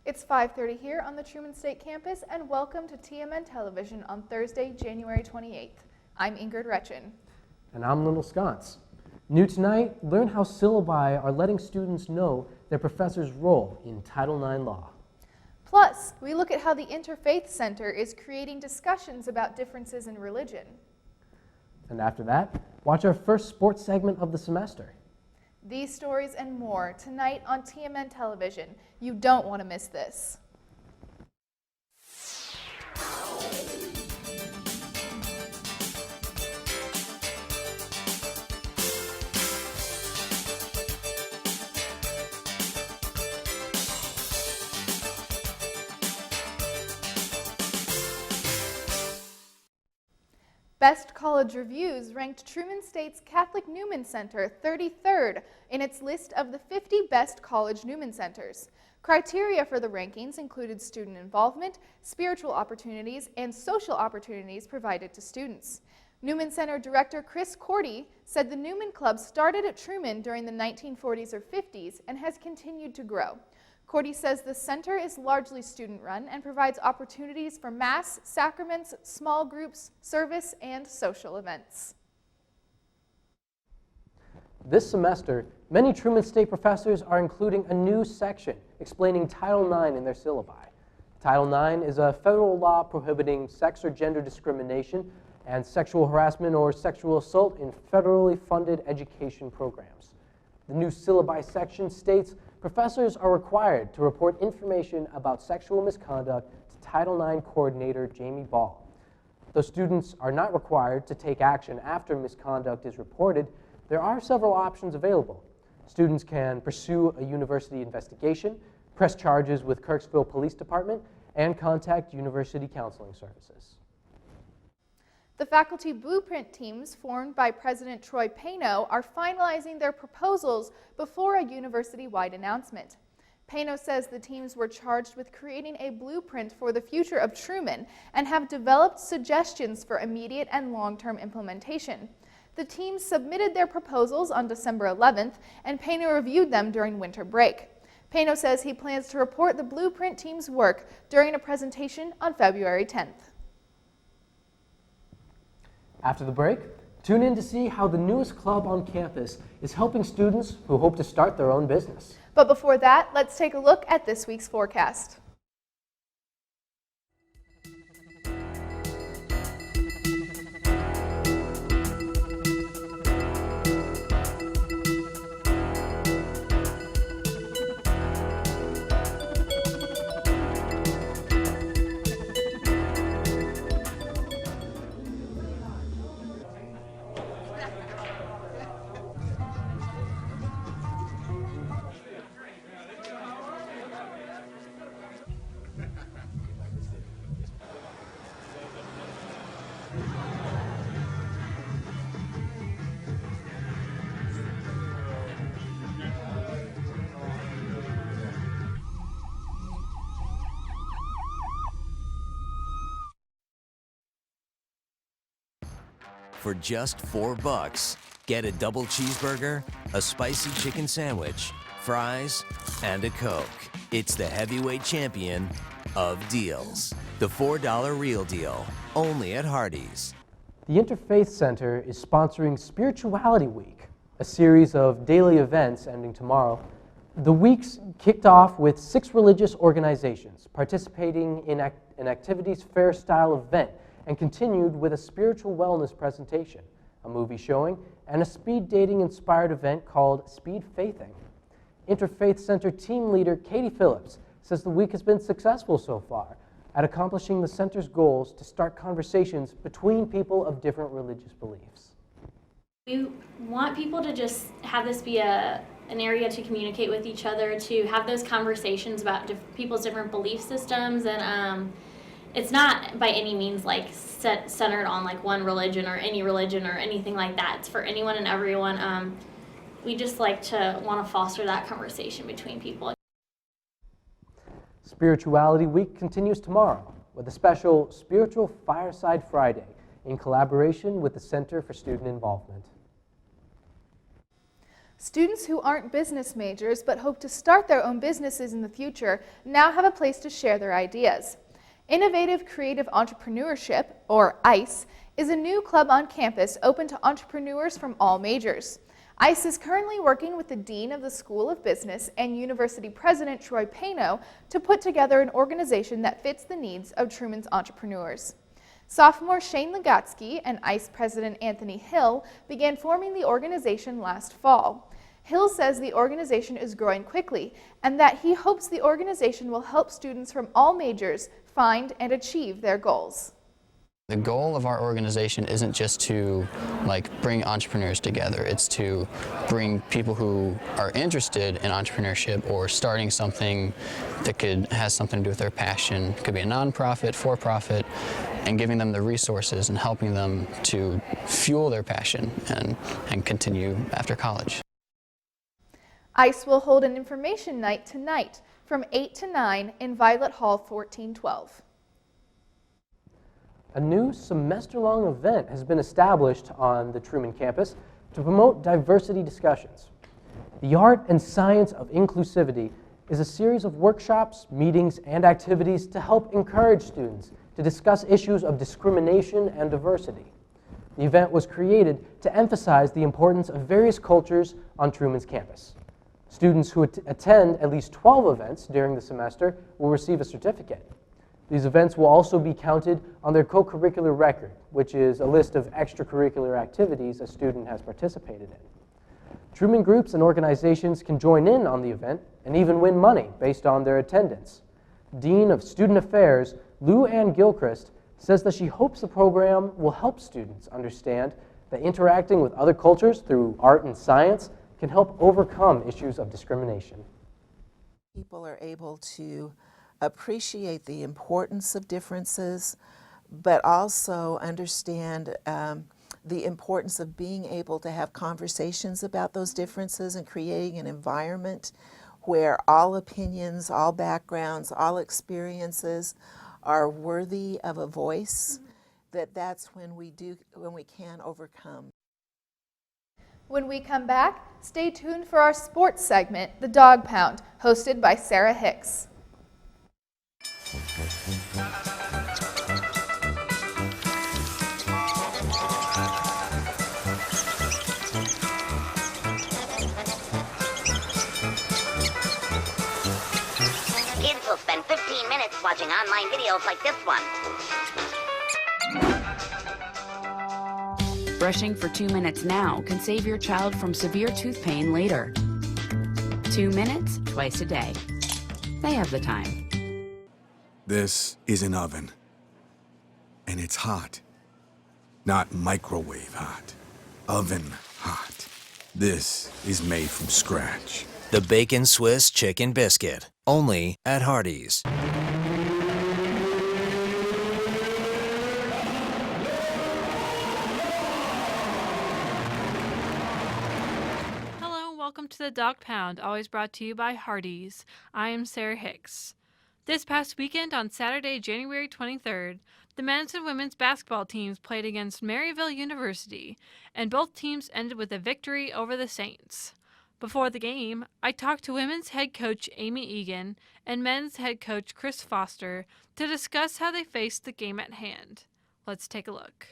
It's 5:30 here on the Truman State Campus, and welcome to TMN Television on Thursday, January 28th. I'm Ingrid Roettgen. And I'm Lindell Sconce. New tonight, learn how syllabi are letting students know their professor's role in Title IX law. Plus, we look at how the Interfaith Center is creating discussions about differences in religion. And after that, watch our first sports segment of the semester. These stories and more tonight on TMN Television. You don't want to miss this. Best College Reviews ranked Truman State's Catholic Newman Center 33rd in its list of the 50 best college Newman Centers. Criteria for the rankings included student involvement, spiritual opportunities, and social opportunities provided to students. Newman Center Director Chris Cordy said the Newman Club started at Truman during the 1940s or 50s and has continued to grow. Cordy says the center is largely student-run and provides opportunities for mass, sacraments, small groups, service, and social events. This semester, many Truman State professors are including a new section explaining Title IX in their syllabi. Title IX is a federal law prohibiting sex or gender discrimination and sexual harassment or sexual assault in federally funded education programs. The new syllabi section states professors are required to report information about sexual misconduct to Title IX coordinator Jamie Ball. Though students are not required to take action after misconduct is reported, there are several options available. Students can pursue a university investigation, press charges with Kirksville Police Department, and contact university counseling services. The faculty blueprint teams formed by President Troy Pano are finalizing their proposals before a university-wide announcement. Pano says the teams were charged with creating a blueprint for the future of Truman and have developed suggestions for immediate and long-term implementation. The teams submitted their proposals on December 11th, and Pano reviewed them during winter break. Pano says he plans to report the blueprint team's work during a presentation on February 10th. After the break, tune in to see how the newest club on campus is helping students who hope to start their own business. But before that, let's take a look at this week's forecast. For just $4, get a double cheeseburger, a spicy chicken sandwich, fries, and a Coke. It's the heavyweight champion of deals. The $4 Real Deal, only at Hardee's. The Interfaith Center is sponsoring Spirituality Week, a series of daily events ending tomorrow. The weeks kicked off with 6 religious organizations participating in an activities fair-style event and continued with a spiritual wellness presentation, a movie showing, and a speed dating-inspired event called Speed Faithing. Interfaith Center team leader Katie Phillips says the week has been successful so far at accomplishing the center's goals to start conversations between people of different religious beliefs. We want people to just have this be an area to communicate with each other, to have those conversations about people's different belief systems, and it's not by any means like centered on like one religion or anything like that. It's for anyone and everyone. We just like to want to foster that conversation between people. Spirituality Week continues tomorrow with a special Spiritual Fireside Friday in collaboration with the Center for Student Involvement. Students who aren't business majors but hope to start their own businesses in the future now have a place to share their ideas. Innovative Creative Entrepreneurship, or ICE, is a new club on campus open to entrepreneurs from all majors. ICE is currently working with the Dean of the School of Business and University President Troy Pano to put together an organization that fits the needs of Truman's entrepreneurs. Sophomore Shane Legatsky and ICE President Anthony Hill began forming the organization last fall. Hill says the organization is growing quickly and that he hopes the organization will help students from all majors find and achieve their goals. The goal of our organization isn't just to bring entrepreneurs together. It's to bring people who are interested in entrepreneurship or starting something that has something to do with their passion. It could be a nonprofit, for-profit, and giving them the resources and helping them to fuel their passion and continue after college. ICE will hold an information night tonight from 8 to 9 in Violet Hall 1412. A new semester-long event has been established on the Truman campus to promote diversity discussions. The Art and Science of Inclusivity is a series of workshops, meetings, and activities to help encourage students to discuss issues of discrimination and diversity. The event was created to emphasize the importance of various cultures on Truman's campus. Students who attend at least 12 events during the semester will receive a certificate. These events will also be counted on their co-curricular record, which is a list of extracurricular activities a student has participated in. Truman groups and organizations can join in on the event and even win money based on their attendance. Dean of Student Affairs, Lou Ann Gilchrist, says that she hopes the program will help students understand that interacting with other cultures through art and science can help overcome issues of discrimination. People are able to appreciate the importance of differences, but also understand the importance of being able to have conversations about those differences and creating an environment where all opinions, all backgrounds, all experiences are worthy of a voice. That's when we can overcome. When we come back, stay tuned for our sports segment, The Dog Pound, hosted by Sarah Hicks. Kids will spend 15 minutes watching online videos like this one. Brushing for 2 minutes now can save your child from severe tooth pain later. 2 minutes twice a day. They have the time. This is an oven, and it's hot. Not microwave hot, oven hot. This is made from scratch. The Bacon Swiss Chicken Biscuit, only at Hardee's. Hello, welcome to the Dog Pound, always brought to you by Hardee's. I am Sarah Hicks. This past weekend on Saturday, January 23rd, the men's and women's basketball teams played against Maryville University, and both teams ended with a victory over the Saints. Before the game, I talked to women's head coach Amy Egan and men's head coach Chris Foster to discuss how they faced the game at hand. Let's take a look.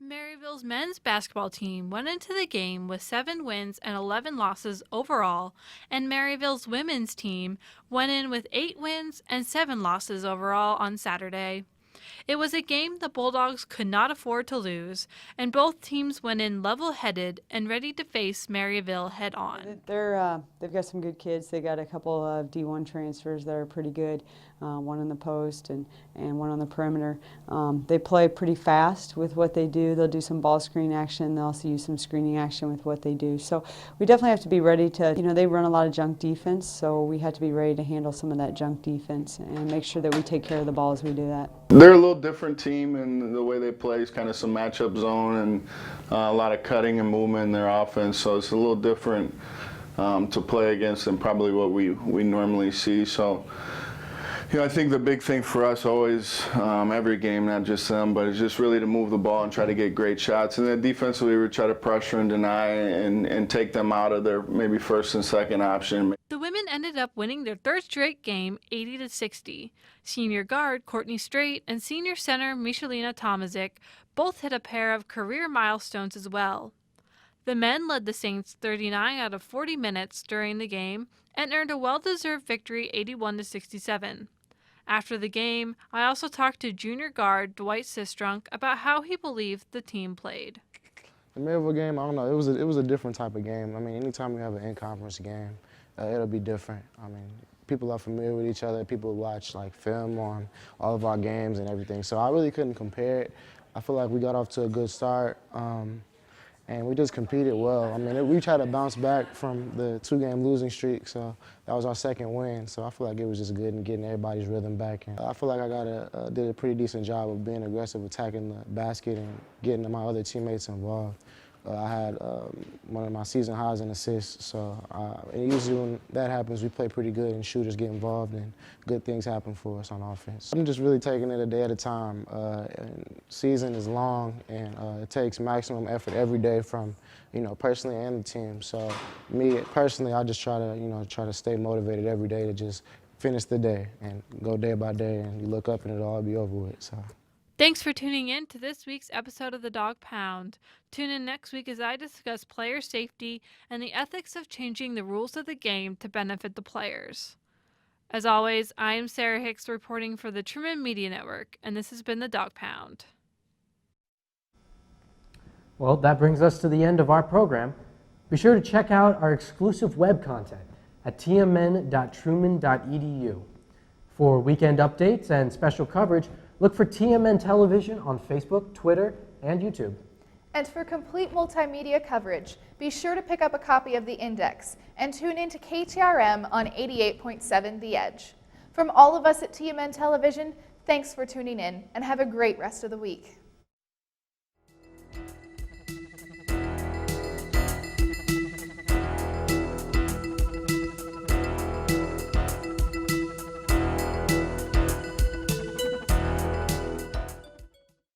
Maryville's men's basketball team went into the game with 7 wins and 11 losses overall, and Maryville's women's team went in with 8 wins and 7 losses overall on Saturday. It was a game the Bulldogs could not afford to lose, and both teams went in level-headed and ready to face Maryville head-on. They've got some good kids. They got a couple of D1 transfers that are pretty good, one on the post and one on the perimeter. They play pretty fast with what they do. They'll do some ball screen action. They'll also use some screening action with what they do. So we definitely have to be ready to, they run a lot of junk defense, so we have to be ready to handle some of that junk defense and make sure that we take care of the ball as we do that. They're a little different team, and the way they play is kind of some matchup zone and a lot of cutting and movement in their offense, so it's a little different to play against than probably what we normally see. So You know, I think the big thing for us always, every game, not just them, but it's just really to move the ball and try to get great shots. And then defensively, we try to pressure and deny and take them out of their maybe first and second option. The women ended up winning their third straight game 80-60. Senior guard Courtney Strait and senior center Michelina Tomazic both hit a pair of career milestones as well. The men led the Saints 39 out of 40 minutes during the game and earned a well-deserved victory 81-67. After the game, I also talked to junior guard Dwight Sistrunk about how he believed the team played. The Maryville game, I don't know, it was a different type of game. I mean, anytime we have an in-conference game, it'll be different. I mean, people are familiar with each other. People watch like film on all of our games and everything. So I really couldn't compare it. I feel like we got off to a good start, and we just competed well. I mean, we tried to bounce back from the 2-game losing streak, so that was our second win. So I feel like it was just good in getting everybody's rhythm back. And I feel like I did a pretty decent job of being aggressive, attacking the basket, and getting my other teammates involved. I had one of my season highs in assists, so and usually when that happens, we play pretty good and shooters get involved and good things happen for us on offense. I'm just really taking it a day at a time. Season is long, and it takes maximum effort every day from, personally and the team. So me personally, I just try to stay motivated every day to just finish the day and go day by day, and you look up and it'll all be over with. So. Thanks for tuning in to this week's episode of The Dog Pound. Tune in next week as I discuss player safety and the ethics of changing the rules of the game to benefit the players. As always, I am Sarah Hicks reporting for the Truman Media Network, and this has been The Dog Pound. Well, that brings us to the end of our program. Be sure to check out our exclusive web content at tmn.truman.edu. For weekend updates and special coverage, look for TMN Television on Facebook, Twitter, and YouTube. And for complete multimedia coverage, be sure to pick up a copy of The Index and tune in to KTRM on 88.7 The Edge. From all of us at TMN Television, thanks for tuning in and have a great rest of the week.